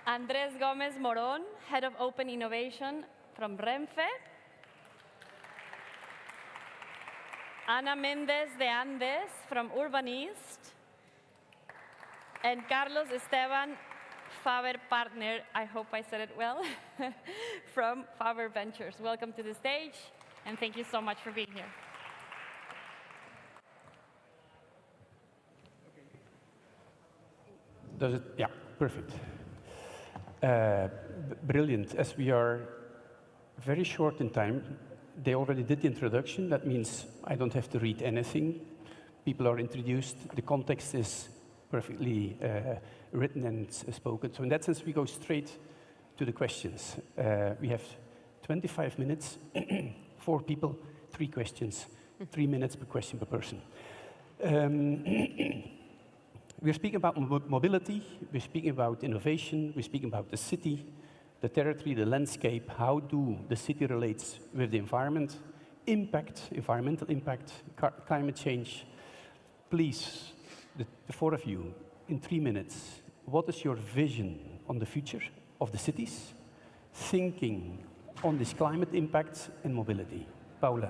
Andrés Gómez Morón, Head of Open Innovation from Renfe. Ana Méndez de Andés from Urbanist. And Carlos Esteban, Faber partner, I hope I said it well, from Faber Ventures. Welcome to the stage, and thank you so much for being here. Does it? Yeah, perfect. Brilliant. As we are very short in time, they already did the introduction. That means I don't have to read anything. People are introduced. The context is perfectly written and spoken. So in that sense, we go straight to the questions. We have 25 minutes, 4 people, 3 questions, 3 minutes per question per person. We're speaking about mobility, we're speaking about innovation, we're speaking about the city, the territory, the landscape, how do the city relates with the environment, impact, environmental impact, climate change. Please, the 4 of you, in 3 minutes, what is your vision on the future of the cities, thinking on this climate impact and mobility? Paula.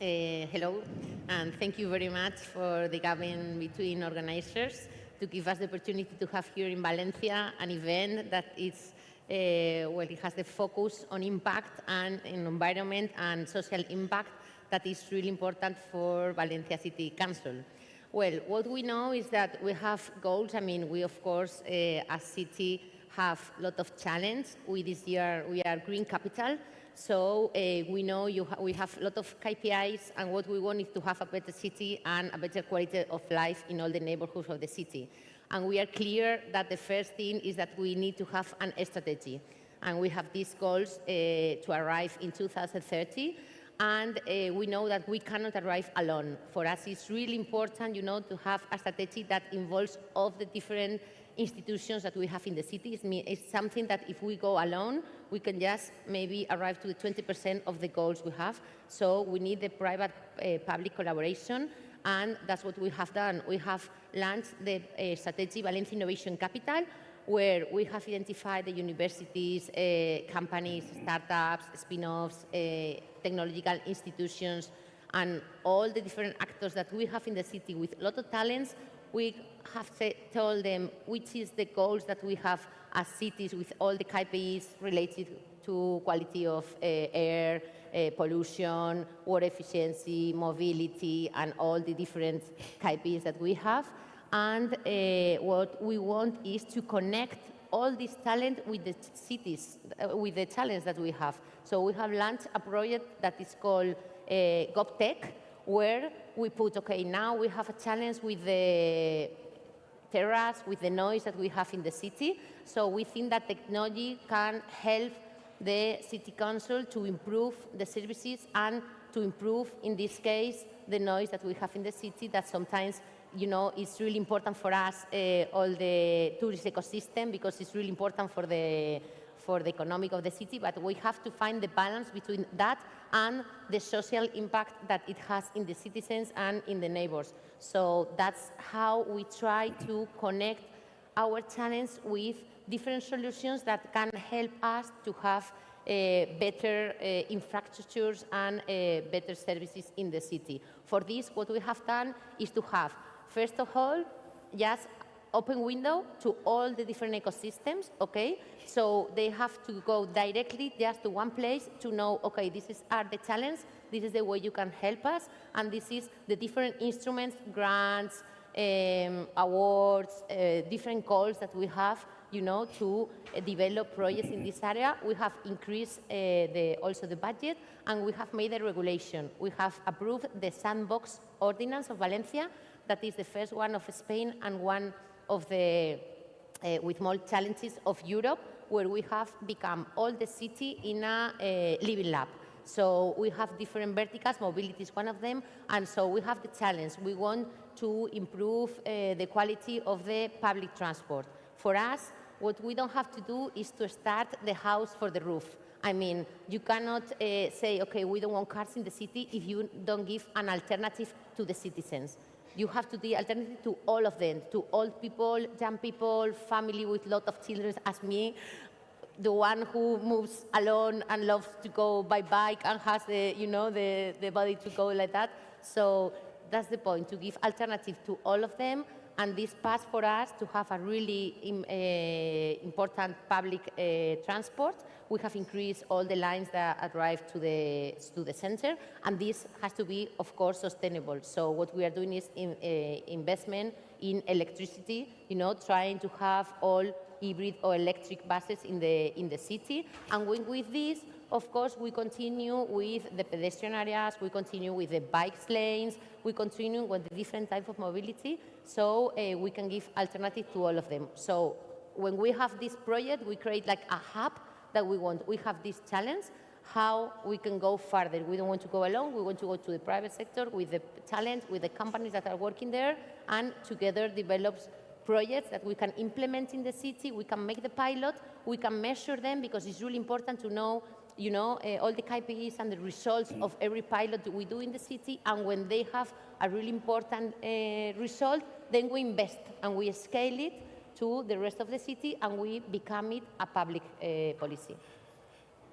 Hello, and thank you very much for the gathering between organizers to give us the opportunity to have here in Valencia an event that is, well, it has the focus on impact and in environment and social impact that is really important for Valencia City Council. Well, what we know is that we have goals. I mean, we, of course, as city, have a lot of challenge. This year, we are green capital. So we know we have a lot of KPIs, and what we want is to have a better city and a better quality of life in all the neighborhoods of the city. And we are clear that the first thing is that we need to have an strategy. And we have these goals to arrive in 2030. And we know that we cannot arrive alone. For us, it's really important, to have a strategy that involves all the different institutions that we have in the city. It's something that if we go alone, we can just maybe arrive to the 20% of the goals we have. So we need the private-public collaboration, and that's what we have done. We have launched the strategy Valencia Innovation Capital, where we have identified the universities, companies, startups, spin-offs, technological institutions, and all the different actors that we have in the city with a lot of talents. We have told them which is the goals that we have as cities with all the KPIs related to quality of air, pollution, water efficiency, mobility, and all the different KPIs that we have. And what we want is to connect all this talent with the cities, with the talents that we have. So we have launched a project that is called GovTech, where we put, okay, now we have a challenge with the terrace, with the noise that we have in the city. So we think that technology can help the city council to improve the services and to improve, in this case, the noise that we have in the city that sometimes, is really important for us, all the tourist ecosystem, because it's really important for the economic of the city, but we have to find the balance between that and the social impact that it has in the citizens and in the neighbors. So that's how we try to connect our challenge with different solutions that can help us to have better infrastructures and better services in the city. For this, what we have done is to have, first of all, just open window to all the different ecosystems, okay? So they have to go directly just to one place to know, okay, are the challenges, this is the way you can help us, and this is the different instruments, grants, awards, different calls that we have, to develop projects in this area. We have increased also the budget, and we have made a regulation. We have approved the Sandbox Ordinance of Valencia, that is the first one of Spain and one of the, with more challenges of Europe, where we have become all the city in a living lab. So we have different verticals, mobility is one of them, and so we have the challenge. We want to improve the quality of the public transport. For us, what we don't have to do is to start the house for the roof. I mean, you cannot say, okay, we don't want cars in the city if you don't give an alternative to the citizens. you have to be alternative to all of them, to old people, young people, family with lot of children as me, the one who moves alone and loves to go by bike and has the, you know, the body to go like that. So that's the point, to give alternative to all of them. And this path for us to have a really important public transport. We have increased all the lines that arrive to the center, and this has to be, of course, sustainable. So what we are doing is investment in electricity, you know, trying to have all hybrid or electric buses in the city. And with this, of course, we continue with the pedestrian areas, we continue with the bike lanes, we continue with the different type of mobility, so we can give alternative to all of them. So when we have this project, we create like a hub that we want. We have this challenge, how we can go further. We don't want to go alone, we want to go to the private sector with the talent, with the companies that are working there, and together develop projects that we can implement in the city, we can make the pilot, we can measure them, because it's really important to know, you know, all the KPIs and the results of every pilot that we do in the city, and when they have a really important result, then we invest and we scale it to the rest of the city and we become it a public policy.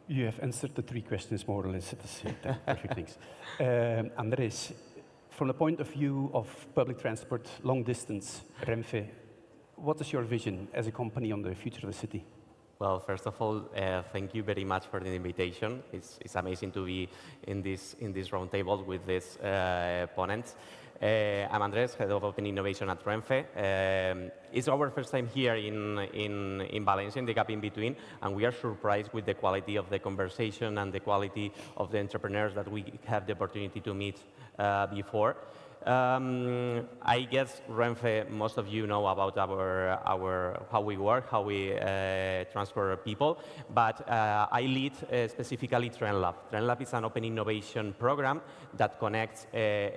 You have answered the 3 questions more or less at the same time. Perfect, thanks. Andrés, from the point of view of public transport, long distance, Renfe, what is your vision as a company on the future of the city? Well, first of all, thank you very much for the invitation. It's amazing to be in this roundtable with these ponents. I'm Andrés, Head of Open Innovation at Renfe. It's our first time here in Valencia, in the gap in between, and we are surprised with the quality of the conversation and the quality of the entrepreneurs that we have the opportunity to meet before. I guess Renfe, most of you know about our how we work, how we transport people, but I lead specifically TrendLab. TrendLab is an open innovation program that connects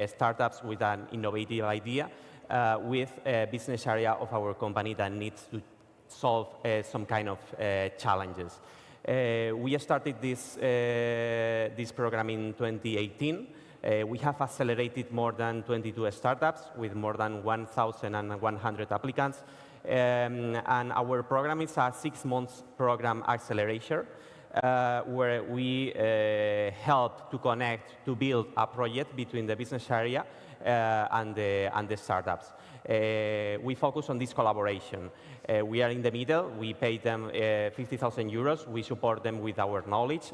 startups with an innovative idea with a business area of our company that needs to solve some kind of challenges. We started this program in 2018. We have accelerated more than 22 startups with more than 1,100 applicants. And our program is a 6-month program accelerator where we help to connect, to build a project between the business area and the startups. We focus on this collaboration. We are in the middle. We pay them 50,000 euros. We support them with our knowledge,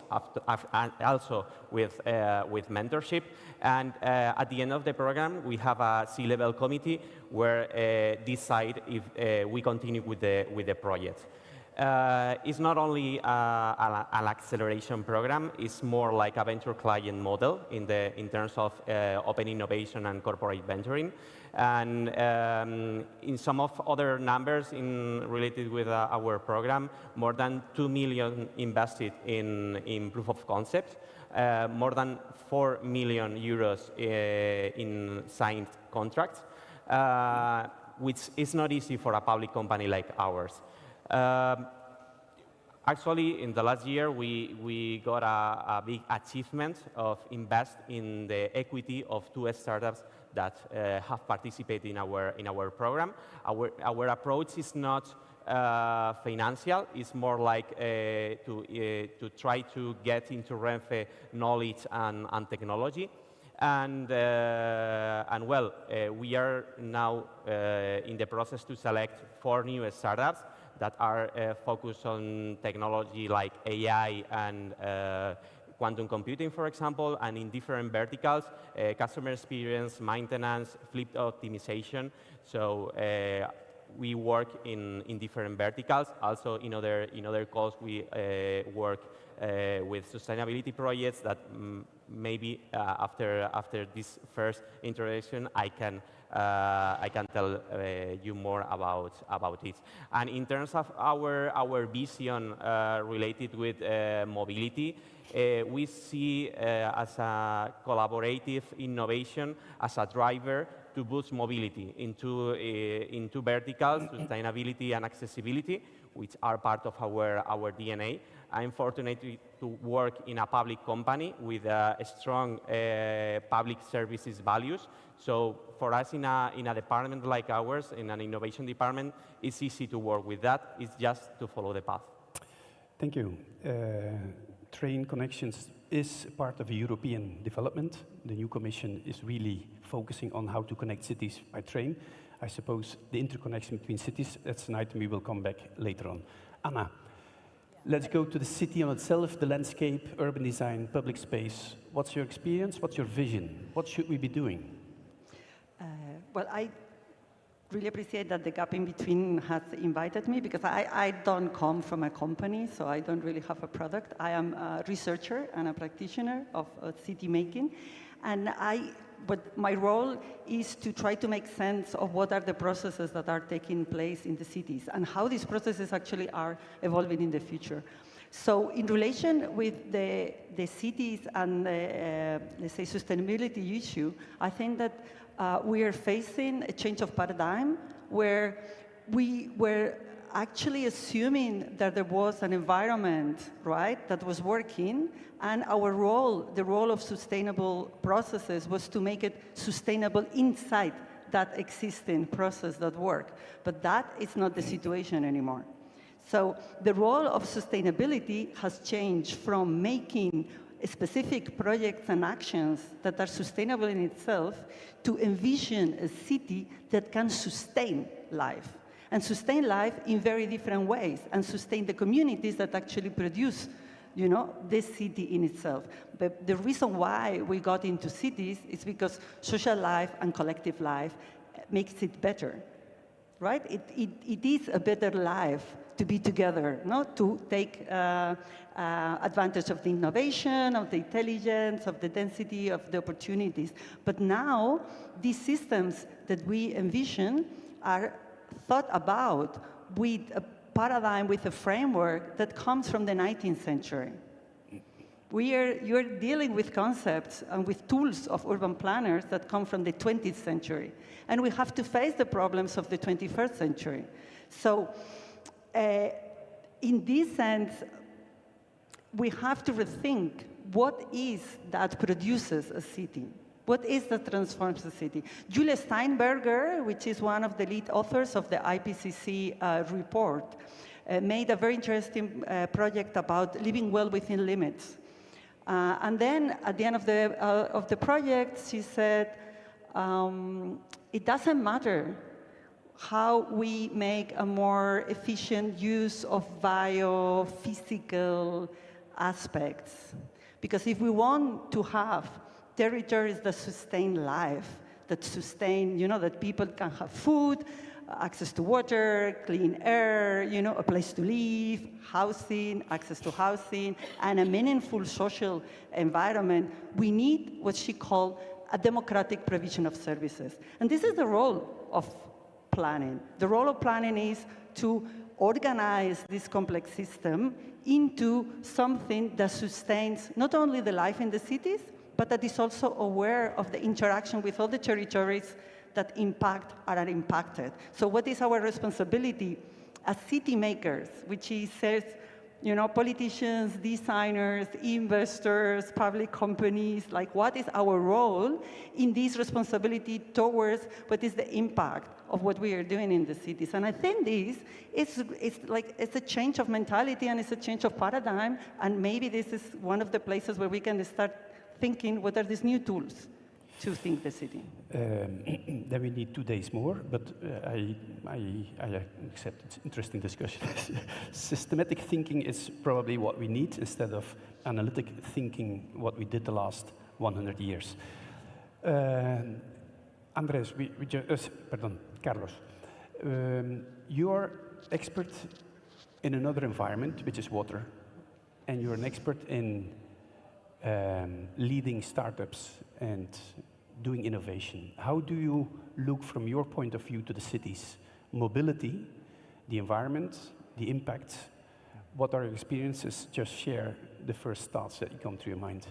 and also with mentorship. And at the end of the program, we have a C-level committee where decide if we continue with the project. It's not only an acceleration program, it's more like a venture client model in terms of open innovation and corporate venturing. And in some of other numbers related with our program, more than 2 million invested in proof of concept, more than 4 million euros in signed contracts, which is not easy for a public company like ours. Actually, in the last year, we got a big achievement of invest in the equity of 2 startups that have participated in our program. Our approach is not financial. It's more like to try to get into Renfe knowledge and technology. And well, we are now in the process to select 4 new startups that are focused on technology like AI and quantum computing, for example, and in different verticals, customer experience, maintenance, fleet optimization. So we work in different verticals. Also, in other calls, we work with sustainability projects that maybe after this first introduction, I can tell you more about it. And in terms of our vision related with mobility, we see as a collaborative innovation, as a driver to boost mobility into verticals, sustainability and accessibility, which are part of our DNA. I'm fortunate to work in a public company with strong public services values. So for us in a department like ours, in an innovation department, it's easy to work with that. It's just to follow the path. Thank you. Train connections is part of a European development. The new Commission is really focusing on how to connect cities by train. I suppose the interconnection between cities, that's an item we will come back later on. Anna, let's go to the city on itself, the landscape, urban design, public space. What's your experience? What's your vision? What should we be doing? Well, I really appreciate that the Gap in Between has invited me, because I don't come from a company, so I don't really have a product. I am a researcher and a practitioner of city making, but my role is to try to make sense of what are the processes that are taking place in the cities and how these processes actually are evolving in the future. So in relation with the cities and let's say sustainability issue, I think that we are facing a change of paradigm where we were actually assuming that there was an environment, right, that was working, and our role, the role of sustainable processes, was to make it sustainable inside that existing process that worked. But that is not the situation anymore. So the role of sustainability has changed from making specific projects and actions that are sustainable in itself to envision a city that can sustain life, and sustain life in very different ways, and sustain the communities that actually produce, you know, this city in itself. But the reason why we got into cities is because social life and collective life makes it better, right? It is a better life to be together, not to take advantage of the innovation, of the intelligence, of the density, of the opportunities. But now, these systems that we envision are thought about with a paradigm, with a framework that comes from the 19th century. You're dealing with concepts and with tools of urban planners that come from the 20th century. And we have to face the problems of the 21st century. So, in this sense, we have to rethink what is that produces a city. What is that transforms a city? Julia Steinberger, which is one of the lead authors of the IPCC report, made a very interesting project about living well within limits. And then at the end of the project, she said, it doesn't matter how we make a more efficient use of biophysical aspects. Because if we want to have territories that sustain life, that sustain, you know, that people can have food, access to water, clean air, you know, a place to live, housing, access to housing, and a meaningful social environment, we need what she called a democratic provision of services. And this is the role of planning. The role of planning is to organize this complex system into something that sustains not only the life in the cities, but that is also aware of the interaction with all the territories that impact or are impacted. So what is our responsibility as city makers, which is, you know, politicians, designers, investors, public companies, like what is our role in this responsibility towards what is the impact of what we are doing in the cities? And I think this is it's a change of mentality and it's a change of paradigm, and maybe this is one of the places where we can start thinking what are these new tools to think the city. Then we need 2 days more, but I accept it's interesting discussion. Systematic thinking is probably what we need instead of analytic thinking, what we did the last 100 years. Andrés, Carlos, you're expert in another environment, which is water, and you're an expert in leading startups and doing innovation. How do you look from your point of view to the cities? Mobility, the environment, the impact. What are your experiences? Just share the first thoughts that come to your mind.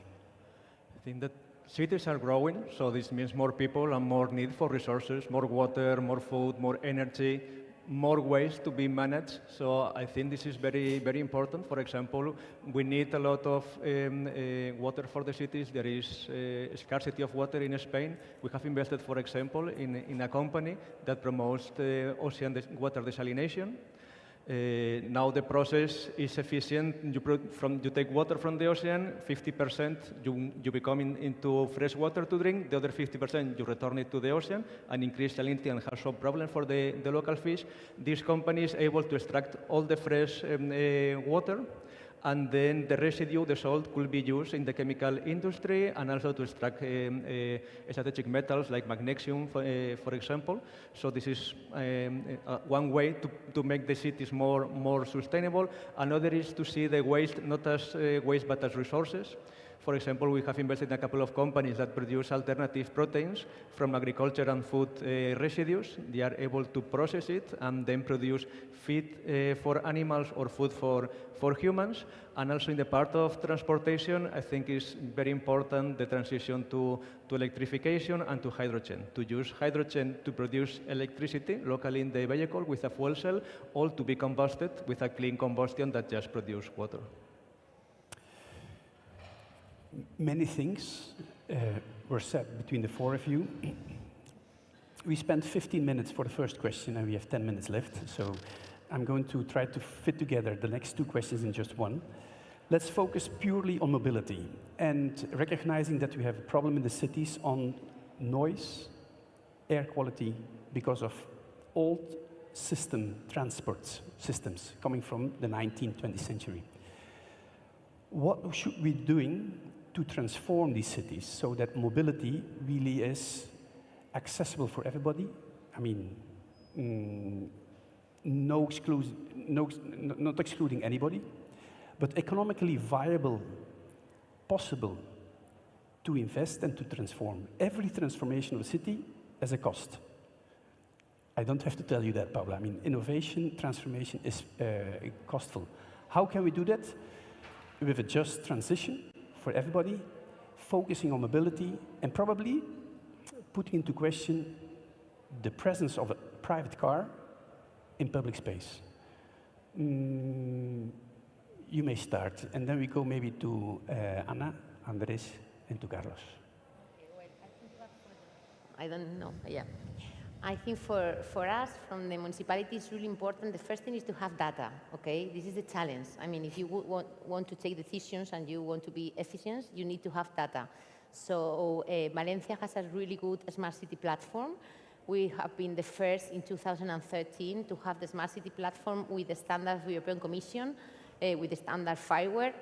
I think that cities are growing, so this means more people and more need for resources, more water, more food, more energy, more ways to be managed. So I think this is very, very important. For example, we need a lot of water for the cities. There is scarcity of water in Spain. We have invested, for example, in a company that promotes the ocean water desalination. Now the process is efficient. You take water from the ocean, 50% you become into fresh water to drink, the other 50% you return it to the ocean and increase salinity and have some problem for the local fish. This company is able to extract all the fresh water, and then the residue, the salt, could be used in the chemical industry and also to extract strategic metals like magnesium, for example. So this is one way to make the cities more sustainable. Another is to see the waste not as waste but as resources. For example, we have invested in a couple of companies that produce alternative proteins from agriculture and food residues. They are able to process it and then produce feed for animals or food for humans. And also in the part of transportation, I think is very important the transition to electrification and to hydrogen. To use hydrogen to produce electricity locally in the vehicle with a fuel cell, or to be combusted with a clean combustion that just produces water. Many things were said between the four of you. We spent 15 minutes for the first question and we have 10 minutes left, so I'm going to try to fit together the next two questions in just one. Let's focus purely on mobility and recognizing that we have a problem in the cities on noise, air quality because of old transport systems coming from the 19th, 20th century. What should we be doing to transform these cities so that mobility really is accessible for everybody? I mean, not excluding anybody, but economically viable, possible to invest and to transform. Every transformation of a city has a cost. I don't have to tell you that, Paula. I mean, innovation, transformation is costful. How can we do that? With a just transition for everybody, focusing on mobility, and probably putting into question the presence of a private car in public space. You may start, and then we go maybe to Ana, Andrés, and to Carlos. I don't know, yeah. I think for us, from the municipality, it's really important. The first thing is to have data, okay? This is the challenge. I mean, if you want to take decisions and you want to be efficient, you need to have data. So Valencia has a really good smart city platform. We have been the first in 2013 to have the smart city platform with the standard of the European Commission, with the standard Faber.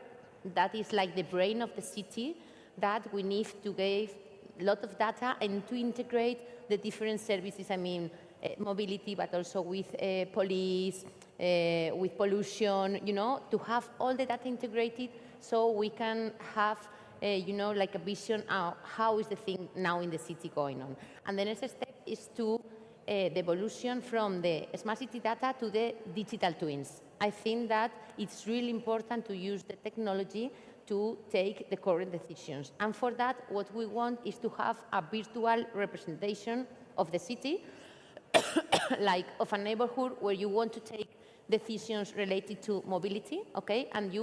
That is like the brain of the city that we need to give a lot of data and to integrate the different services, I mean, mobility, but also with police, with pollution, you know, to have all the data integrated so we can have, you know, like a vision of how is the thing now in the city going on. And the next step is to the evolution from the smart city data to the digital twins. I think that it's really important to use the technology to take the current decisions. And for that, what we want is to have a virtual representation of the city, like of a neighborhood where you want to take decisions related to mobility, okay? And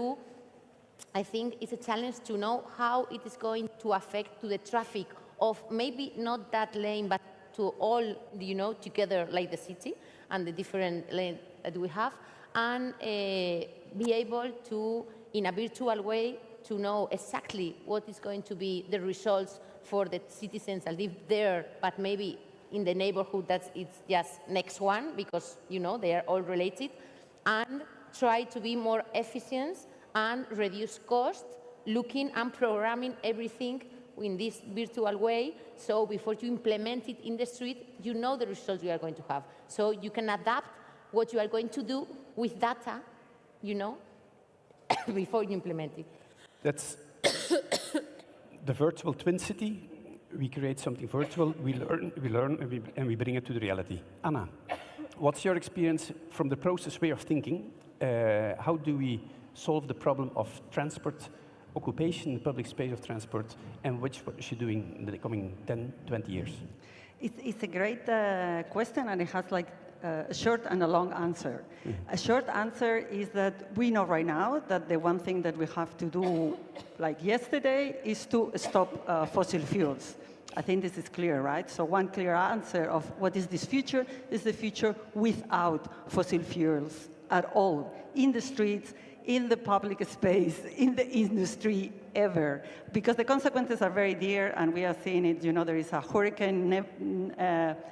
I think it's a challenge to know how it is going to affect to the traffic of maybe not that lane, but to all, you know, together like the city and the different lanes that we have, and be able to, in a virtual way, to know exactly what is going to be the results for the citizens that live there, but maybe in the neighborhood that's it's just next one, because, you know, they are all related, and try to be more efficient and reduce cost, looking and programming everything in this virtual way, so before you implement it in the street, you know the results you are going to have. So you can adapt what you are going to do with data, you know, before you implement it. That's the virtual twin city. We create something virtual, we learn, and we bring it to the reality. Anna, what's your experience from the process way of thinking? How do we solve the problem of transport occupation in the public space of transport, and what is she doing in the coming 10, 20 years? It's a great question, and it has like a short and a long answer. A short answer is that we know right now that the one thing that we have to do, like yesterday, is to stop fossil fuels. I think this is clear, right? So one clear answer of what is this future is the future without fossil fuels at all, in the streets, in the public space, in the industry, ever. Because the consequences are very dear, and we are seeing it. You know, there is a hurricane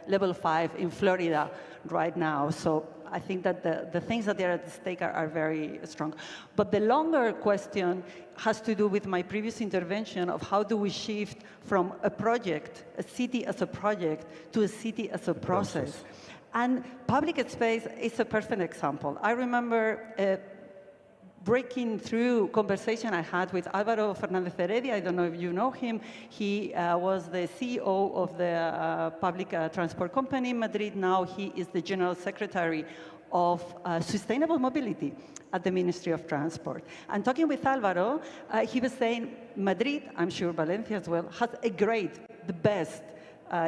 level 5 in Florida right now. So I think that the things that are at stake are very strong. But the longer question has to do with my previous intervention of how do we shift from a project, a city as a project, to a city as a process. And public space is a perfect example. I remember breaking through conversation I had with Álvaro Fernández Heredia. I don't know if you know him. He was the CEO of the public transport company in Madrid. Now he is the general secretary of sustainable mobility at the Ministry of Transport. And talking with Álvaro, he was saying Madrid, I'm sure Valencia as well, has a great, the best,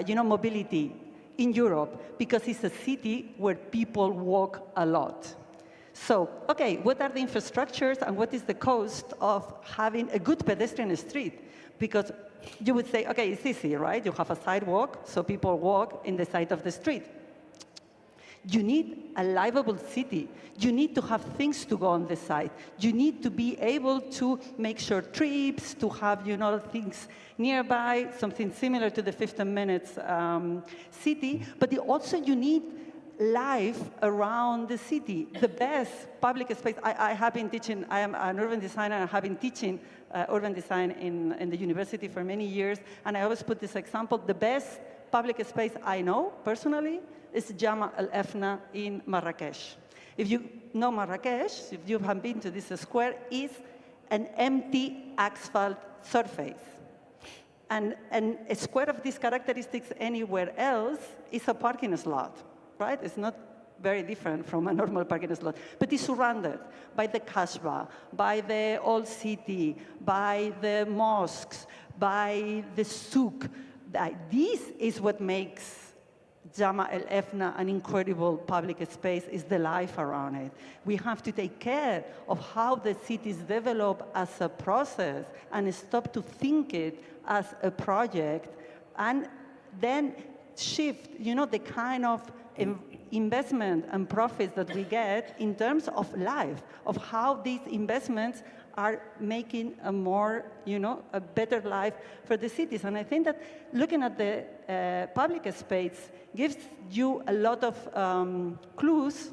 mobility in Europe because it's a city where people walk a lot. So, okay, what are the infrastructures and what is the cost of having a good pedestrian street? Because you would say, okay, it's easy, right? You have a sidewalk, so people walk in the side of the street. You need a livable city. You need to have things to go on the side. You need to be able to make short trips, to have, things nearby, something similar to the 15 minutes city. But also you need life around the city, the best public space. I have been teaching, I am an urban designer, and I have been teaching urban design in the university for many years, and I always put this example, the best public space I know, personally, is Jama El Efna in Marrakesh. If you know Marrakesh, if you have been to this square, is an empty asphalt surface. And a square of these characteristics anywhere else is a parking slot. Right? It's not very different from a normal parking slot, but it's surrounded by the Kasbah, by the old city, by the mosques, by the souk. This is what makes Jama El Efna an incredible public space, is the life around it. We have to take care of how the cities develop as a process and stop to think it as a project, and then shift, the kind of investment and profits that we get in terms of life, of how these investments are making a more, a better life for the cities. And I think that looking at the public space gives you a lot of clues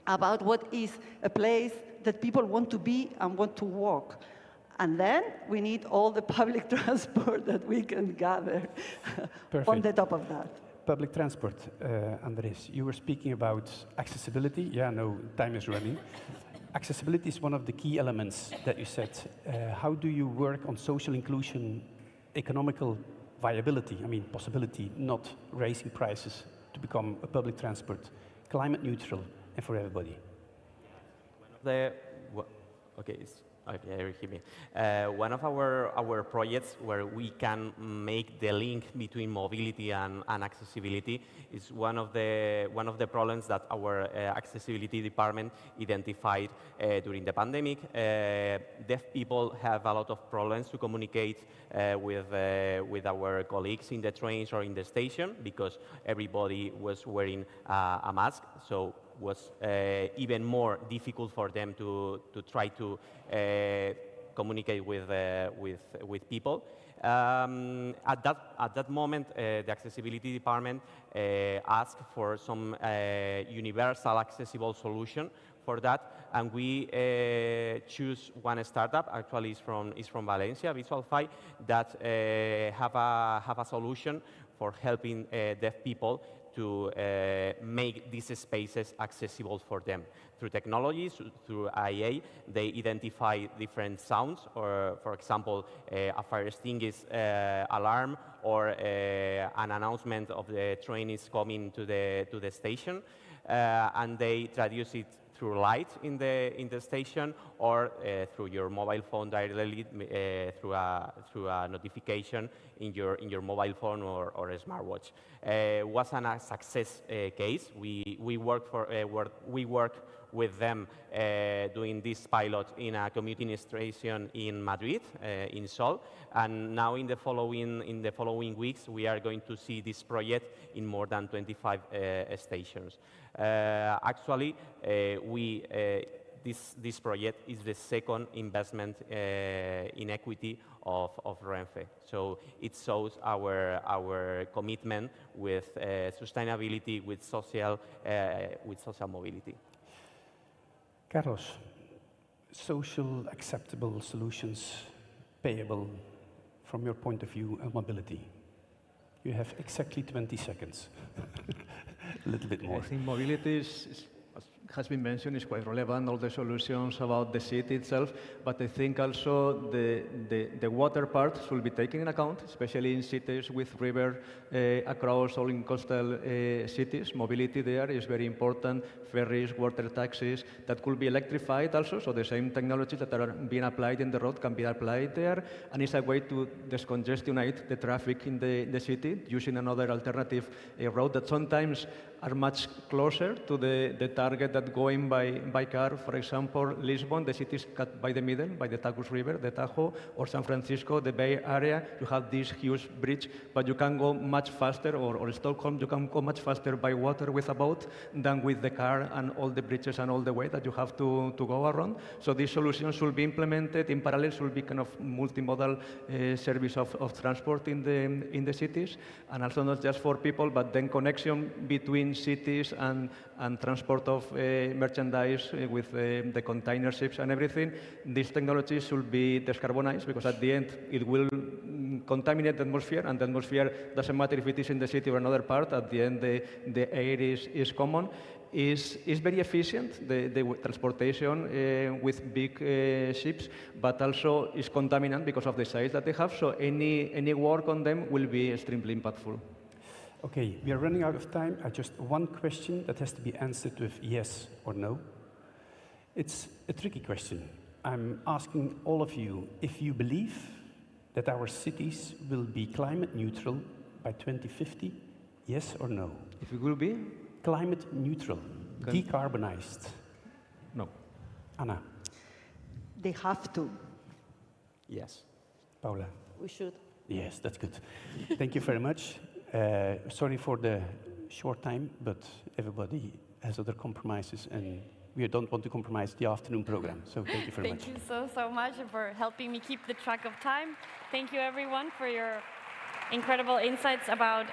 about what is a place that people want to be and want to walk. And then we need all the public transport that we can gather on the top of that. Public transport, Andrés, you were speaking about accessibility. Yeah, no, time is running. Accessibility is one of the key elements that you said. How do you work on social inclusion, economical viability, possibility, not raising prices to become a public transport, climate neutral, and for everybody? One of our projects where we can make the link between mobility and accessibility is one of the problems that our accessibility department identified during the pandemic. Deaf people have a lot of problems to communicate with our colleagues in the trains or in the station because everybody was wearing a mask. So was even more difficult for them to try to communicate with people. At that moment, the accessibility department asked for some universal accessible solution for that, and we choose one startup. Actually, is from Valencia, Visualify, that have a solution for helping deaf people to make these spaces accessible for them. Through technologies, through IA, they identify different sounds, or for example, a fire extinguisher alarm, or an announcement of the train is coming to the station, and they traduce it through light in the station, or through your mobile phone directly through a notification in your mobile phone or a smartwatch. Was a success case. We work with them doing this pilot in a commuting station in Madrid, in Sol, and now in the following weeks we are going to see this project in more than 25 stations. Actually, this project is the second investment in equity of Renfe. So it shows our commitment with sustainability, with social mobility. Carlos, social acceptable solutions, payable from your point of view and mobility. You have exactly 20 seconds. A little bit more. I think mobility as has been mentioned, is quite relevant, all the solutions about the city itself, but I think also the water part should be taken in account, especially in cities with river across all in coastal cities. Mobility there is very important, ferries, water taxis, that could be electrified also, so the same technologies that are being applied in the road can be applied there, and it's a way to descongestionate the traffic in the city using another alternative road that sometimes are much closer to the target that going by car. For example, Lisbon, the city is cut by the middle, by the Tagus River, the Tajo, or San Francisco, the Bay Area, you have this huge bridge, but you can go much faster, or Stockholm, you can go much faster by water with a boat than with the car and all the bridges and all the way that you have to go around. So these solutions should be implemented in parallel, should be kind of multimodal service of transport in the cities, and also not just for people, but then connection between cities and transport of merchandise with the container ships and everything. These technologies should be decarbonized, because at the end it will contaminate the atmosphere, and the atmosphere doesn't matter if it is in the city or another part. At the end, the air is common. Is very efficient, the transportation with big ships, but also is contaminant because of the size that they have. So any work on them will be extremely impactful. Okay, we are running out of time. I just one question that has to be answered with yes or no. It's a tricky question. I'm asking all of you if you believe that our cities will be climate neutral by 2050, yes or no? If it will be? Climate neutral, decarbonized. No. Anna? They have to. Yes. Paula? We should. Yes, that's good. Thank you very much. Sorry for the short time, but everybody has other compromises, and we don't want to compromise the afternoon program. So thank you very much. Thank you so much for helping me keep the track of time. Thank you, everyone, for your incredible insights about